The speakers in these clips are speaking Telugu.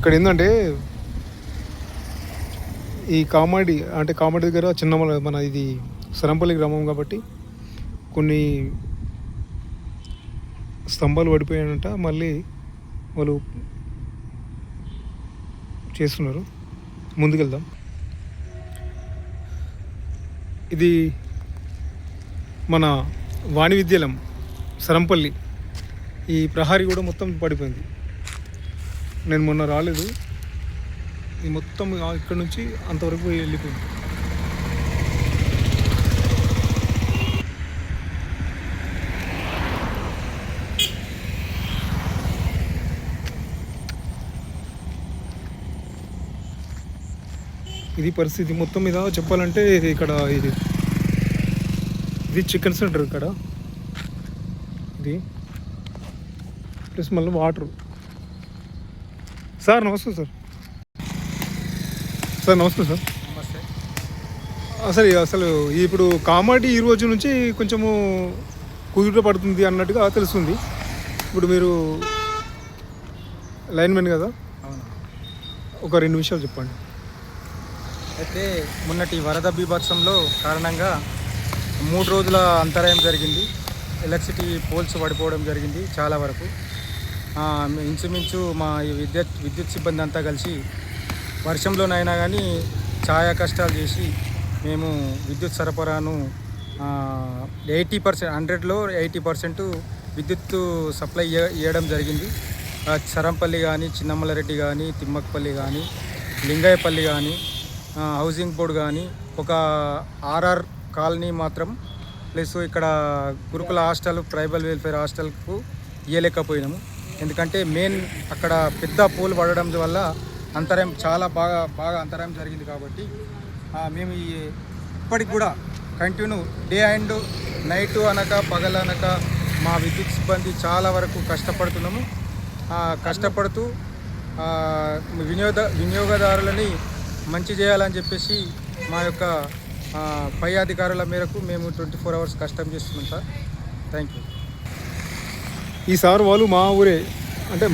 ఇక్కడ ఏంటంటే ఈ కామాడి అంటే కామాడి దగ్గర చిన్న మన ఇది సరంపల్లి గ్రామం కాబట్టి కొన్ని స్తంభాలు పడిపోయాయంట. మళ్ళీ వాళ్ళు చేస్తున్నారు. ముందుకెళ్దాం. ఇది మన వాణి విద్యాలయం సరంపల్లి. ఈ ప్రహారీ కూడా మొత్తం పడిపోయింది. నేను మొన్న రాలేదు. ఇది మొత్తం ఇక్కడ నుంచి అంతవరకు వెళ్ళిపోయింది. ఇది పరిస్థితి మొత్తం మీద చెప్పాలంటే. ఇక్కడ ఇది చికెన్ సెంటర్ ఇక్కడ. ఇది ప్లస్ మళ్ళీ వాటర్. సార్ నమస్తే సార్. సార్ నమస్తే సార్. అసలు ఇప్పుడు కామాడి ఈ రోజు నుంచి కొంచెము కుదుట పడుతుంది అన్నట్టుగా తెలుస్తుంది. ఇప్పుడు మీరు లైన్మెన్ కదా, ఒక 2 విషయాలు చెప్పండి. అయితే మొన్నటి వరద బీభత్సంలో కారణంగా 3 రోజుల అంతరాయం జరిగింది. ఎలక్ట్రిసిటీ పోల్స్ పడిపోవడం జరిగింది చాలా వరకు. ఇంచుమించు మా ఈ విద్యుత్ సిబ్బంది అంతా కలిసి వర్షంలోనైనా కానీ ఛాయా కష్టాలు చేసి మేము విద్యుత్ సరఫరాను 80%, 100లో 80% విద్యుత్ సప్లై ఇవ్వడం జరిగింది. సరంపల్లి కానీ, చిన్నమల్లారెడ్డి కానీ, తిమ్మకపల్లి కానీ, లింగయ్యపల్లి కానీ, హౌసింగ్ బోర్డు కానీ, ఒక ఆర్ఆర్ కాలనీ మాత్రం ప్లస్ ఇక్కడ గురుకుల హాస్టల్, ట్రైబల్ వెల్ఫేర్ హాస్టల్కు ఇవ్వలేకపోయినాము. ఎందుకంటే మెయిన్ అక్కడ పెద్ద పోల్ పడడం వల్ల అంతరాయం చాలా బాగా అంతరాయం జరిగింది. కాబట్టి మేము ఇప్పటికి కూడా కంటిన్యూ డే అండ్ నైట్ అనక పగలనక మా విద్యుత్ సిబ్బంది చాలా వరకు కష్టపడుతున్నాము. కష్టపడుతూ వినియోగదారులని మంచి చేయాలని చెప్పేసి మా యొక్క పై అధికారుల మేరకు మేము 24 hours కష్టం చేస్తున్నాం సార్. Thank you. ఈసారి వాళ్ళు మా ఊరే అంటే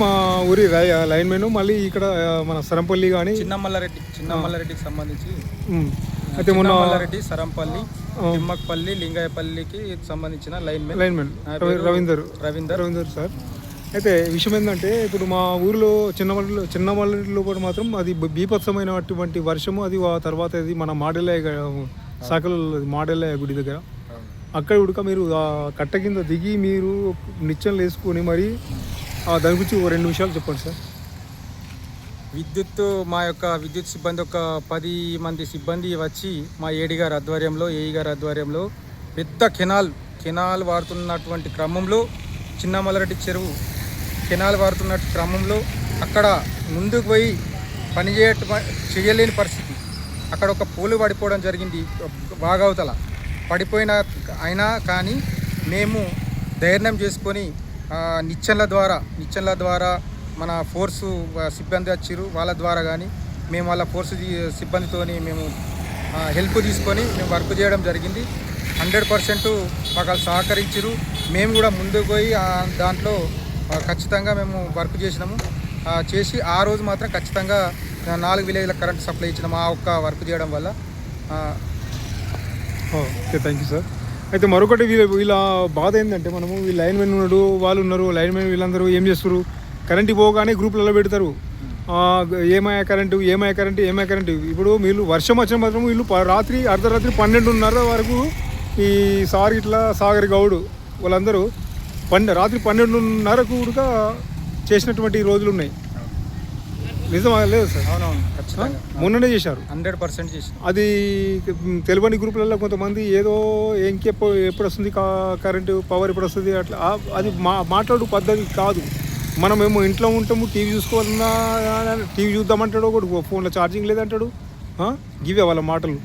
మా ఊరి లైన్మెన్. మళ్ళీ ఇక్కడ మన సరంపల్లి కానీ చిన్నమల్లారెడ్డికి సంబంధించి అయితే మొన్న మల్లారెడ్డి, సరంపల్లి, తిమ్మకపల్లి, లింగయ్యపల్లికి సంబంధించిన లైన్మెన్ రవీందర్ సార్. అయితే విషయం ఏంటంటే ఇప్పుడు మా ఊరిలో చిన్నమల్లిలో కూడా మాత్రం అది బీభత్సమైనటువంటి వర్షము. అది ఆ తర్వాత అది మన మాడెల్లయ్య శాఖలో మాడెల్లయ్య గుడి దగ్గర అక్కడ ఉడక మీరు కట్ట కింద దిగి మీరు నిచ్చెనలు వేసుకొని మరి దాని గురించి 2 విషయాలు చెప్పండి సార్. మా యొక్క విద్యుత్ సిబ్బంది ఒక 10 మంది సిబ్బంది వచ్చి మా ఏఈ గారి ఆధ్వర్యంలో పెద్ద కెనాల్ వాడుతున్నటువంటి క్రమంలో, చిన్నమల్లారెడ్డి చెరువు కెనాల్ వాడుతున్న క్రమంలో అక్కడ ముందుకు పోయి చేయలేని పరిస్థితి. అక్కడ ఒక పోలు పడిపోవడం జరిగింది. వాగవతల పడిపోయిన అయినా కానీ మేము ధైర్యం చేసుకొని నిచ్చెనల ద్వారా మన ఫోర్సు సిబ్బంది వచ్చారు. వాళ్ళ ద్వారా కానీ మేము వాళ్ళ ఫోర్సు సిబ్బందితో మేము హెల్ప్ తీసుకొని మేము వర్క్ చేయడం జరిగింది. 100% మాకు సహకరించారు. మేము కూడా ముందుకు పోయి దాంట్లో ఖచ్చితంగా మేము వర్క్ చేసినాము. చేసి ఆ రోజు మాత్రం ఖచ్చితంగా 4 విలేజ్లకు కరెంట్ సప్లై ఇచ్చినాము ఆ ఒక్క వర్క్ చేయడం వల్ల. Okay, thank you sir. అయితే మరొకటి వీళ్ళ బాధ ఏంటంటే మనము వీళ్ళు లైన్మెన్ వాళ్ళు ఉన్నారు. లైన్మెన్ వీళ్ళందరూ ఏం చేస్తారు, కరెంట్ పోగానే గ్రూప్లలో పెడతారు. ఏమయ్యా కరెంటు. ఇప్పుడు వీళ్ళు వర్షం వచ్చిన మాత్రం వీళ్ళు అర్ధరాత్రి 12:30 వరకు ఈ సాగర్ గౌడ్ వాళ్ళందరూ రాత్రి 12:30 కూడా చేసినటువంటి రోజులు ఉన్నాయి. నిజమా లేదు సార్? అవునవును, ఖచ్చితంగా మొన్ననే చేశారు. 100% చేశారు. అది తెలియని గ్రూపులలో కొంతమంది ఏదో ఎప్పుడు వస్తుంది కరెంటు, పవర్ ఎప్పుడు వస్తుంది అట్లా. అది మాట్లాడు పద్ధతి కాదు. మనమేమో ఇంట్లో ఉంటాము, టీవీ చూసుకోవాలన్నా టీవీ చూద్దామంటాడు, ఒకటి ఫోన్లో ఛార్జింగ్ లేదంటాడు. గివే వాళ్ళ మాటలు.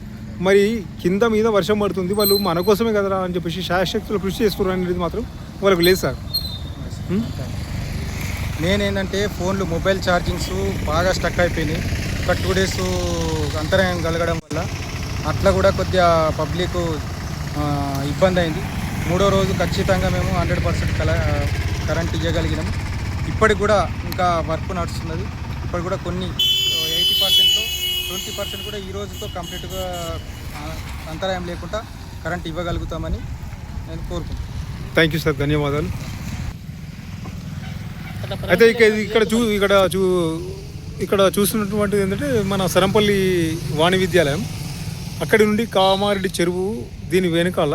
మరి కింద మీద వర్షం పడుతుంది, వాళ్ళు మన కోసమే కదరా అని చెప్పేసి శాయశక్తులు కృషి చేస్తున్నారు అనేది మాత్రం వాళ్ళకు లేదు సార్. నేనేంటంటే ఫోన్లు మొబైల్ ఛార్జింగ్స్ బాగా స్టక్ అయిపోయినాయి. ఒక 2 days అంతరాయం కలగడం వల్ల అట్లా కూడా కొద్దిగా పబ్లిక్ ఇబ్బంది అయింది. 3వ రోజు ఖచ్చితంగా మేము 100% కరెంట్ ఇవ్వగలిగినాము. ఇప్పటికి కూడా ఇంకా వర్క్ నడుస్తున్నది. ఇప్పటి కూడా కొన్ని 80%లో 20% కూడా ఈ రోజుతో కంప్లీట్గా అంతరాయం లేకుండా కరెంట్ ఇవ్వగలుగుతామని నేను కోరుకుంటున్నాను. థ్యాంక్ యూ సార్, ధన్యవాదాలు. అయితే ఇక్కడ చూస్తున్నటువంటిది ఏంటంటే మన సరంపల్లి వాణి విద్యాలయం, అక్కడి నుండి కామారెడ్డి చెరువు, దీని వెనకాల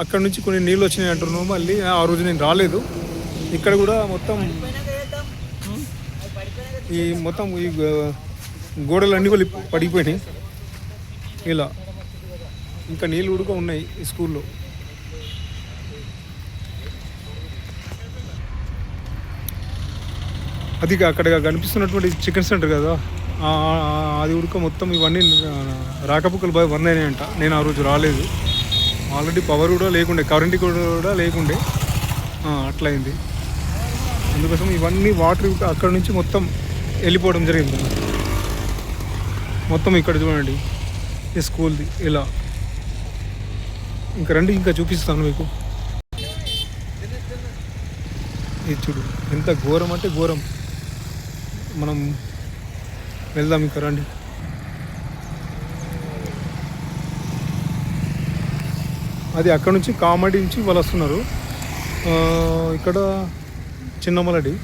అక్కడ నుంచి కొన్ని నీళ్ళు వచ్చినాయి అంటున్నాము. మళ్ళీ ఆ రోజు నేను రాలేదు. ఇక్కడ కూడా మొత్తం ఈ గోడలు అన్నీ కూడా పడిపోయినాయి. ఇలా ఇంకా నీళ్ళు ఉడుక ఉన్నాయి ఈ స్కూల్లో. అది అక్కడ కనిపిస్తున్నటువంటి చికెన్ సెంటర్ కదా, అది ఉడక మొత్తం ఇవన్నీ రాకపోకలు బంద్ అయినాయంట. నేను ఆ రోజు రాలేదు. ఆల్రెడీ పవర్ కూడా లేకుండే, కరెంట్ కూడా లేకుండే, అట్లయింది. అందుకోసం ఇవన్నీ వాటర్ అక్కడ నుంచి మొత్తం వెళ్ళిపోవడం జరిగింది. మొత్తం ఇక్కడ చూడండి ఈ స్కూల్ది ఇలా. ఇంకా రండి, ఇంకా చూపిస్తాను మీకు. ఇది చూడు ఎంత ఘోరం అంటే ఘోరం. మనం వెళ్దాం, ఇంకా రండి. అది అక్కడ నుంచి కామెడీ నుంచి వాళ్ళు వస్తున్నారు. ఇక్కడ చిన్నమలడి,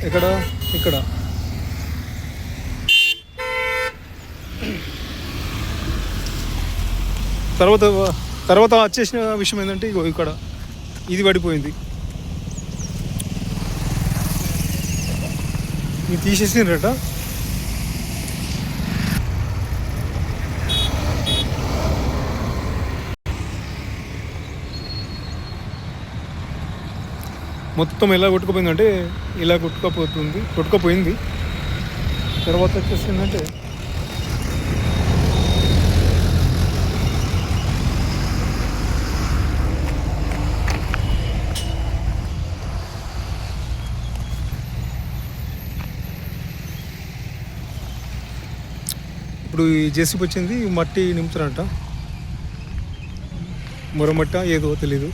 ఇక్కడ తర్వాత వచ్చేసిన విషయం ఏంటంటే ఇగో ఇక్కడ ఇది పడిపోయింది. ఇది తీసేసిండ్రట. మొత్తం ఎలా కొట్టుకుపోయిందంటే ఇలా కొట్టుకుపోయింది. తర్వాత వచ్చేసిందంటే ఇప్పుడు ఈ జేసీబీ వచ్చింది, మట్టి నింపుతారంట. మొరమట్ట ఏదో తెలీదు.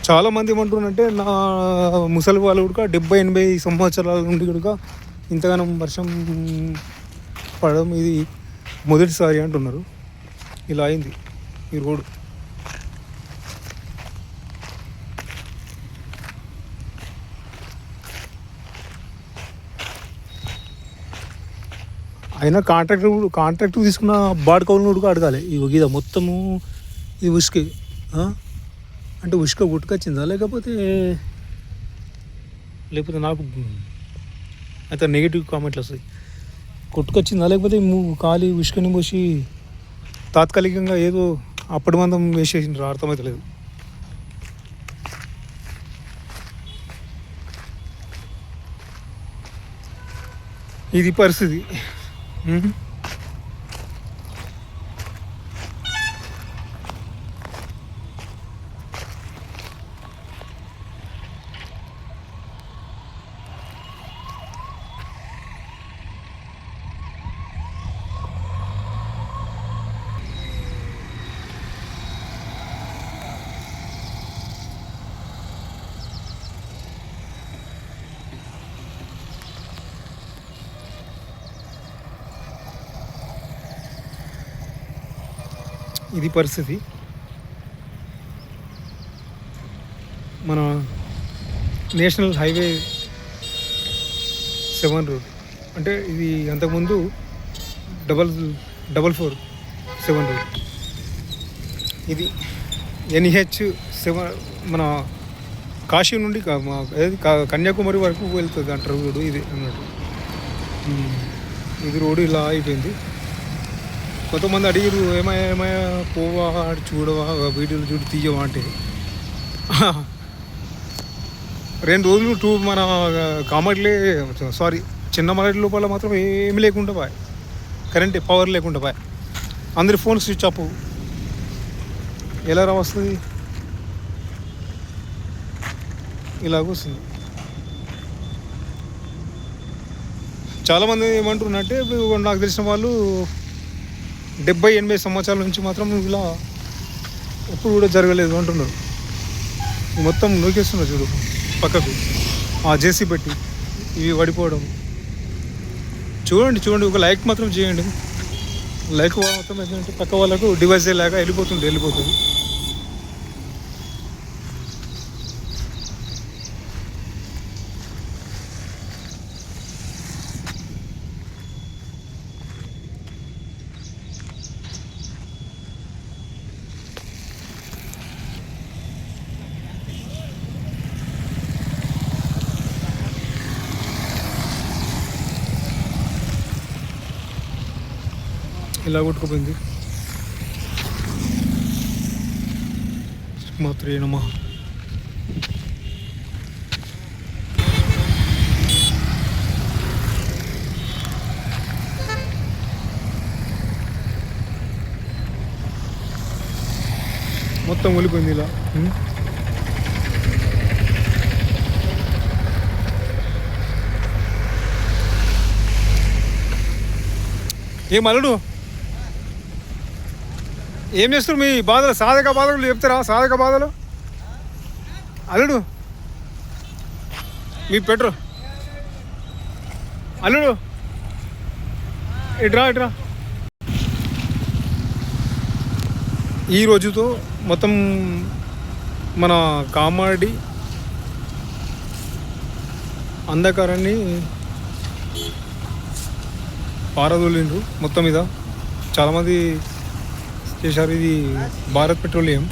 చాలామంది ఏమంటున్నారంటే నా ముసలి వాళ్ళు కూడా 70-80 సంవత్సరాల నుండి కూడా ఇంతగానో వర్షం పడడం ఇది మొదటిసారి అంటున్నారు. ఇలా అయింది ఈ రోడ్డు. అయినా కాంట్రాక్ట్ తీసుకున్న బాడుకోవాలని కూడా అడగాలి. ఇది మొత్తము ఈ ఉసుకే అంటే ఉసుక గుట్టుకొచ్చిందా, లేకపోతే నాకు అయితే నెగిటివ్ కామెంట్లు వస్తాయి. కొట్టుకొచ్చిందా, లేకపోతే ఖాళీ ఉసుకని పోసి తాత్కాలికంగా ఏదో అప్పటి మందం వేసేసిండ్రు, అర్థమవుతలేదు. ఇది పరిస్థితి. ఇది పరిస్థితి. మన నేషనల్ హైవే 7 రోడ్ అంటే ఇది అంతకుముందు 447 రోడ్. ఇది NH7 మన కాశీ నుండి కన్యాకుమారి వరకు వెళ్తుంది అంటారు రోడ్డు ఇది అన్నట్టు. ఇది రోడ్డు ఇలా అయిపోయింది. కొంతమంది అడిగారు ఏమయ్యా పోవా చూడవా వీడియోలు చూడు తీయవా అంటే 2 రోజులు మన కామెడీలే చిన్న మరడి లోపల మాత్రం ఏమి లేకుండా పోయి, కరెంట్ పవర్ లేకుండా పోయి, అందరి ఫోన్ స్విచ్ ఆఫ్. ఎలా వస్తుంది, ఇలాగొస్తుంది. చాలామంది ఏమంటున్నారంటే నాకు తెలిసిన వాళ్ళు 70-80 సంవత్సరాల నుంచి మాత్రం ఇలా ఎప్పుడు కూడా జరగలేదు అంటున్నారు. మొత్తం నూకేస్తున్నారు చూడు పక్కకు ఆ జేసీ పెట్టి ఇవి పడిపోవడం. చూడండి ఒక లైక్ మాత్రం చేయండి. లైక్ మొత్తం ఏంటంటే పక్క వాళ్ళకు డివైస్ లేక వెళ్ళిపోతుంది. ఇలా కొట్టుకుపోయింది. శ్రీమాత్రే నమః. మొత్తం ఒలిపోయింది ఇలా. ఏం అల్లుడు ఏం చేస్తారు? మీ బాధలు సాధక బాధలు చెప్తారా? సాధక బాధలు అల్లుడు మీ పెట్రో అల్లుడు ఇట్రా. ఈ రోజుతో మొత్తం మన కామారెడ్డి అంధకారాన్ని పారదోలిండ్రు మొత్తం మీద. చాలామంది చేశారు. ఇది భారత్ పెట్రోలియం.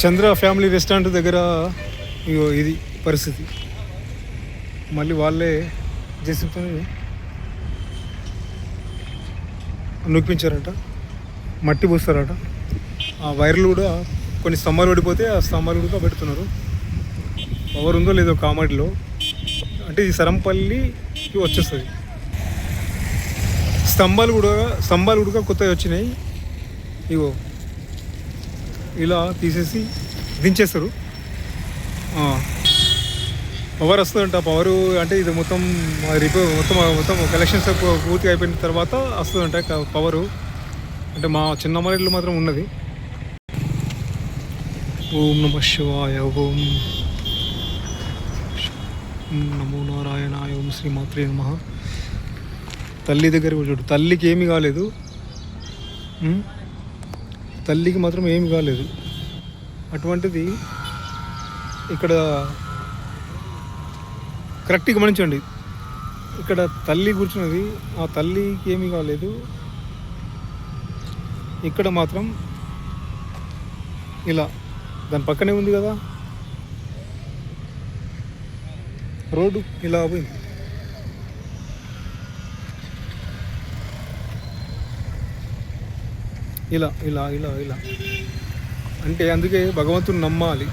చంద్ర ఫ్యామిలీ రెస్టారెంట్ దగ్గర ఇగో ఇది పరిస్థితి. మళ్ళీ వాళ్ళే జేసీబీతో నొప్పించారట, మట్టి పోస్తారట. ఆ వైర్లు కూడా కొన్ని స్తంభాలు పడిపోతే ఆ స్తంభాలు కూడా పెడుతున్నారు. పవర్ ఉందో లేదో కామారెడ్డిలో. అంటే ఇది సరంపల్లికి వచ్చేస్తుంది. స్తంభాలు కూడా కొత్తగా వచ్చినాయి. ఇగో ఇలా తీసేసి దించేస్తారు. పవర్ వస్తుందంట. పవరు అంటే ఇది మొత్తం మొత్తం కలెక్షన్స్ పూర్తిగా అయిపోయిన తర్వాత వస్తుందంట పవరు. అంటే మా చిన్న మరిలో మాత్రం ఉన్నది. ఓం నమః శివాయ, ఓం నమో నారాయణాయ, ఓం శ్రీమాత్రే నమః. తల్లి దగ్గర చూడు, తల్లికి ఏమీ కాలేదు. తల్లికి మాత్రం ఏమి కాలేదు. అటువంటిది ఇక్కడ కరెక్ట్గా గమనించండి. ఇక్కడ తల్లి కూర్చున్నది, ఆ తల్లికి ఏమీ కాలేదు. ఇక్కడ మాత్రం ఇలా దాని పక్కనే ఉంది కదా రోడ్డు, ఇలా పోయింది. ఇలా ఇలా ఇలా ఇలా అంటే అందుకే భగవంతుని నమ్మాలి.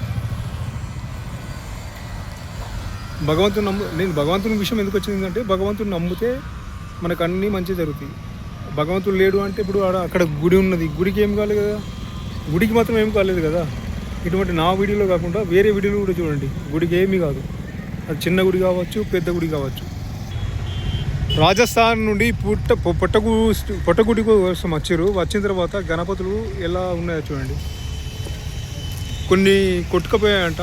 నేను భగవంతుని విషయం ఎందుకు వచ్చిందంటే భగవంతుని నమ్మితే మనకు అన్నీ మంచి జరుగుతాయి. భగవంతుడు లేడు అంటే ఇప్పుడు అక్కడ గుడి ఉన్నది, గుడికి ఏం కాలేదు కదా, గుడికి మాత్రం ఏం కాలేదు కదా. ఇటువంటి నా వీడియోలో కాకుండా వేరే వీడియోలు కూడా చూడండి, గుడికి ఏమీ కాదు. అది చిన్న గుడి కావచ్చు, పెద్ద గుడి కావచ్చు. రాజస్థాన్ నుండి పొట్టగుడి కోసం వచ్చారు. వచ్చిన తర్వాత గణపతులు ఎలా ఉన్నాయో చూడండి. కొన్ని కొట్టుకుపోయాయంట,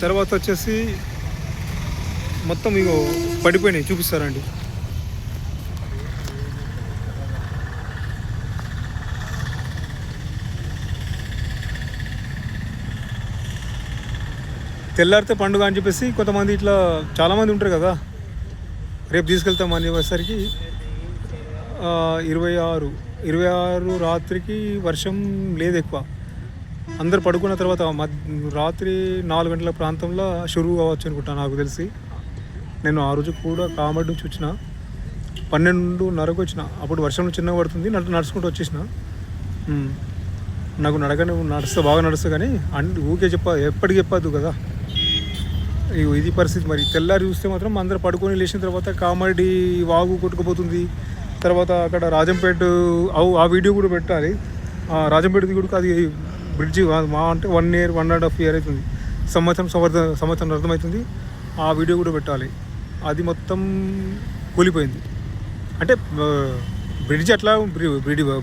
తర్వాత వచ్చేసి మొత్తం ఇగో పడిపోయినాయి, చూపిస్తారండి. తెల్లారితే పండుగ అని చెప్పేసి కొంతమంది ఇట్లా చాలామంది ఉంటారు కదా, రేపు తీసుకెళ్తామని వచ్చేసరికి 26 రాత్రికి వర్షం లేదు ఎక్కువ. అందరు పడుకున్న తర్వాత రాత్రి 4 గంటల ప్రాంతంలో షురువు కావచ్చు అనుకుంటా నాకు తెలిసి. నేను ఆ రోజు కూడా కామెడీ నుంచి వచ్చిన 12:30కు వచ్చిన. అప్పుడు వర్షంలో చిన్నగా పడుతుంది, నడుచుకుంటూ వచ్చేసిన. నాకు బాగా నడుస్తా కానీ ఊకే ఎప్పటికి చెప్పద్దు కదా. ఇది పరిస్థితి. మరి తెల్లారి చూస్తే మాత్రం అందరు పడుకొని లేచిన తర్వాత కామెడీ వాగు కొట్టుకుపోతుంది. తర్వాత అక్కడ రాజంపేట ఆ వీడియో కూడా పెట్టాలి. రాజంపేటది కూడా అది బ్రిడ్జి అంటే 1 year 1.5 year అవుతుంది, సంవత్సరం అర్థమవుతుంది. ఆ వీడియో కూడా పెట్టాలి. అది మొత్తం కూలిపోయింది. అంటే బ్రిడ్జ్ అట్లా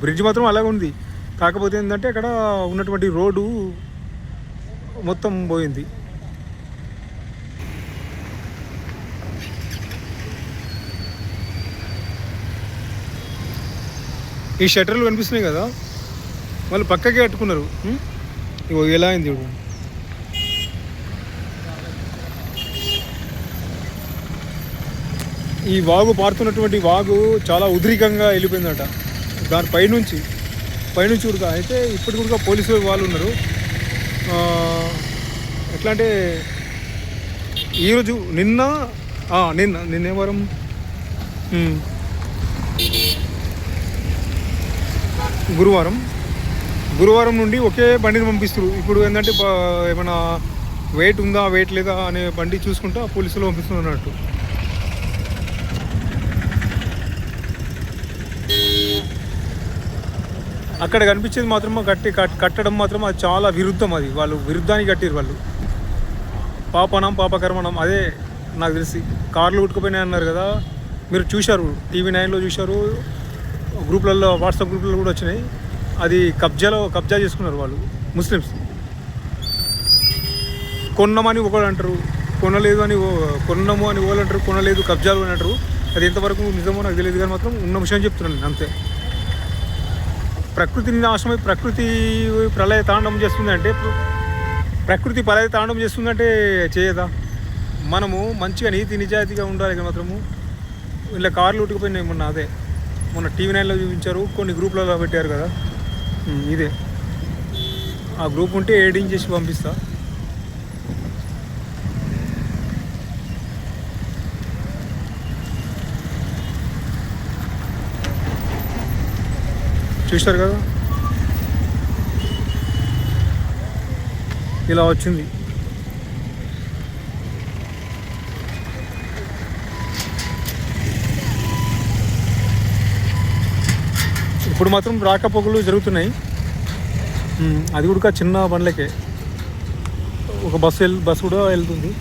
బ్రిడ్జ్ మాత్రం అలాగే ఉంది. కాకపోతే ఏంటంటే అక్కడ ఉన్నటువంటి రోడ్డు మొత్తం పోయింది. ఈ షట్టర్లు కనిపిస్తున్నాయి కదా, వాళ్ళు పక్కకే కట్టుకున్నారు. ఇగో ఎలా అయింది చూడు. ఈ వాగు పారుతున్నటువంటి వాగు చాలా ఉద్రికంగా వెళ్ళిపోయిందట. దాని పైనుంచి కూడా అయితే ఇప్పటికి కూడా పోలీసు వాళ్ళు ఉన్నారు. ఎట్లా అంటే ఈరోజు నిన్నే గురువారం నుండి ఒకే బండిని పంపిస్తారు. ఇప్పుడు ఏంటంటే ఏమైనా వెయిట్ ఉందా వెయిట్ లేదా అనే బండి చూసుకుంటా పోలీసులు పంపిస్తున్నారు అన్నట్టు. అక్కడ కనిపించేది మాత్రం కట్టడం మాత్రం అది చాలా విరుద్ధం. అది వాళ్ళు విరుద్ధానికి కట్టారు వాళ్ళు. పాపకర్మణం అదే నాకు తెలిసి. కార్లు ఉట్టుకుపోయినాయి అన్నారు కదా, మీరు చూశారు, TV 9లో చూశారు, గ్రూప్లలో వాట్సాప్ గ్రూప్లలో కూడా వచ్చినాయి. అది కబ్జా చేసుకున్నారు వాళ్ళు ముస్లిమ్స్. కొన్నామని ఒకళ్ళు అంటారు, కొనలేదు అని కొన్నాము అని వాళ్ళు అంటారు, కొనలేదు కబ్జాలు అని అంటారు. అది ఎంతవరకు నిజమో నాకు తెలియదు కానీ మాత్రం ఉన్న విషయం చెప్తున్నాను అంతే. ప్రకృతిని నాశనమై ప్రకృతి ప్రళయ తాండవం చేస్తుంది అంటే చేయదా? మనము మంచిగా నీతి నిజాయితీగా ఉండాలి కానీ మాత్రము ఇలా కార్లు ఉట్టుకుపోయినాయి. మొన్న TV 9లో చూపించారు, కొన్ని గ్రూప్లలో పెట్టారు కదా, ఇదే ఆ గ్రూప్ ఉంటే ఎడిటింగ్ చేసి పంపిస్తా. చూస్తారు కదా, ఇలా వచ్చింది. ఇప్పుడు మాత్రం రాకపోకలు జరుగుతున్నాయి. అది కూడా చిన్న బండ్లకే, ఒక బస్సు కూడా వెళ్తుంది.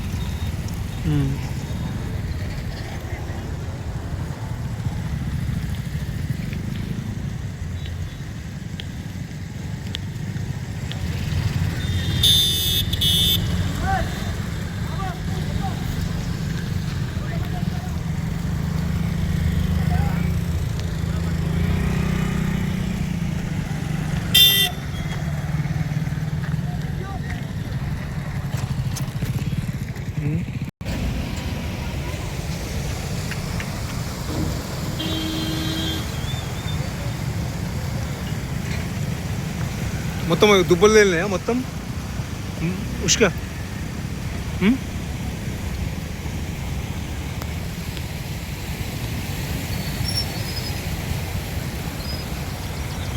మొత్తం దుబ్బలు తేలినాయా మొత్తం ఉష్క.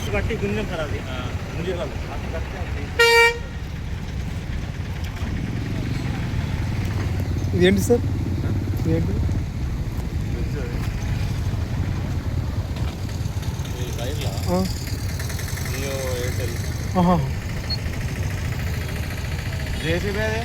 ఫస్ట్ కట్టి గుంజం సార్ అది ముంజేరాలు అది కట్టి ఇదేంటి సార్ ఇదేంటి ఆ. ఆహా. జేసీబీ అదే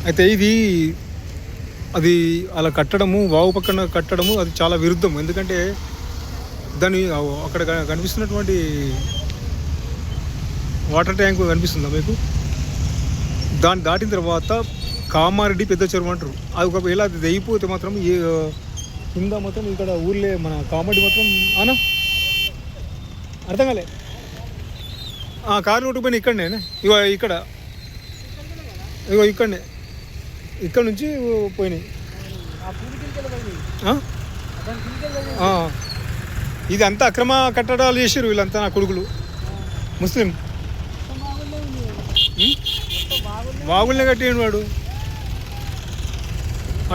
అయితే ఇది అది అలా కట్టడము వాగు పక్కన కట్టడము అది చాలా విరుద్ధం. ఎందుకంటే దాని అక్కడ కనిపిస్తున్నటువంటి వాటర్ ట్యాంక్ కనిపిస్తుందా మీకు? దాన్ని దాటిన తర్వాత కామారెడ్డి పెద్ద చెరువు అంటారు. అది ఒకవేళ అది తెగిపోతే మాత్రం కింద మొత్తం ఇక్కడ ఊర్లే మన కామారెడ్డి మొత్తం అనా అర్థం కాలే. కారు కొట్టుకుపోయిన ఇక్కడనే ఇగో ఇక్కడనే ఇక్కడ నుంచి పోయినాయి. ఇది అంతా అక్రమ కట్టడాలు చేసారు వీళ్ళంతా నా కొడుకులు ముస్లిం. వాగుల్నే కట్టేయండి వాడు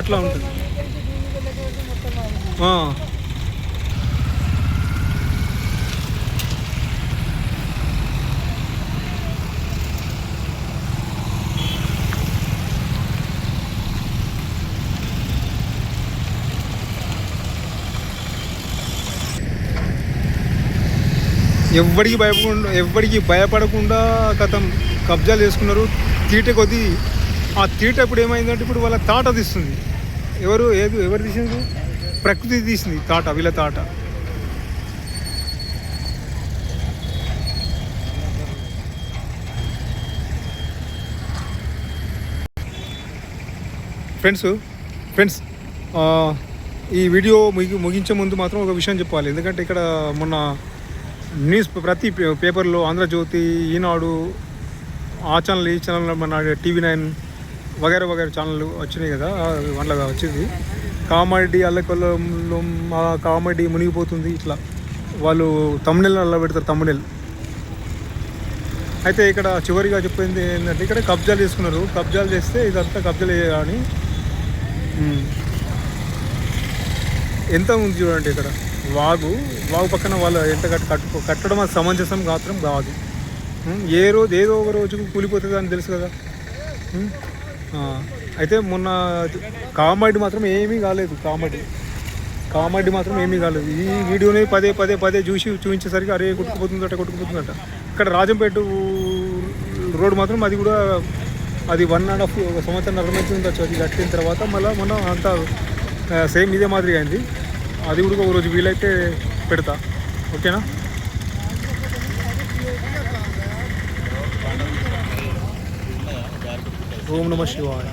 అట్లా ఉంటుంది. ఎవ్వడికి భయపడకుండా కథం కబ్జాలు చేసుకున్నారు. తీట కొద్దీ ఆ తీట ఇప్పుడు ఏమైందంటే ఇప్పుడు వాళ్ళ తాట తీస్తుంది. ఎవరు తీసింది? ప్రకృతి తీసింది తాట, వీళ్ళ తాట. ఫ్రెండ్స్ ఈ వీడియో ముగించే ముందు మాత్రం ఒక విషయం చెప్పాలి. ఎందుకంటే ఇక్కడ మొన్న న్యూస్ ప్రతి పేపర్లో ఆంధ్రజ్యోతి, ఈనాడు, ఆ ఛానల్, ఈ ఛానల్, మన TV9 వగైరా ఛానల్ వచ్చినాయి కదా, వాళ్ళగా వచ్చింది కామారెడ్డి అల్లకొల్లంలో మా కామారెడ్డి మునిగిపోతుంది ఇట్లా వాళ్ళు తమ్ముళ్ళు అలా పెడతారు తమ్ముళ్ళు. అయితే ఇక్కడ చివరిగా చెప్పింది ఏంటంటే ఇక్కడ కబ్జాలు చేసుకున్నారు. కబ్జాలు చేస్తే ఇదంతా కబ్జాలు అని ఎంత ఉంది చూడండి. ఇక్కడ వాగు పక్కన వాళ్ళు ఎంత కట్టడం అది సమంజసం మాత్రం కాదు. ఏదో ఒక రోజుకు కూలిపోతుంది అని తెలుసు కదా. అయితే మొన్న కామారెడ్డి మాత్రం ఏమీ కాలేదు. కామారెడ్డి మాత్రం ఏమీ కాలేదు. ఈ వీడియోని పదే చూపించేసరికి అరే కొట్టుకుపోతుందట. ఇక్కడ రాజంపేట రోడ్ మాత్రం అది కూడా అది 1.5 సంవత్సరం ఉండొచ్చు. అది కట్టిన తర్వాత మళ్ళీ మొన్న అంతా సేమ్ ఇదే మాదిరిగా అయింది. అది కూడా ఒక రోజు వీలైతే పెడతా, ఓకేనా? ఓం నమః శివాయ.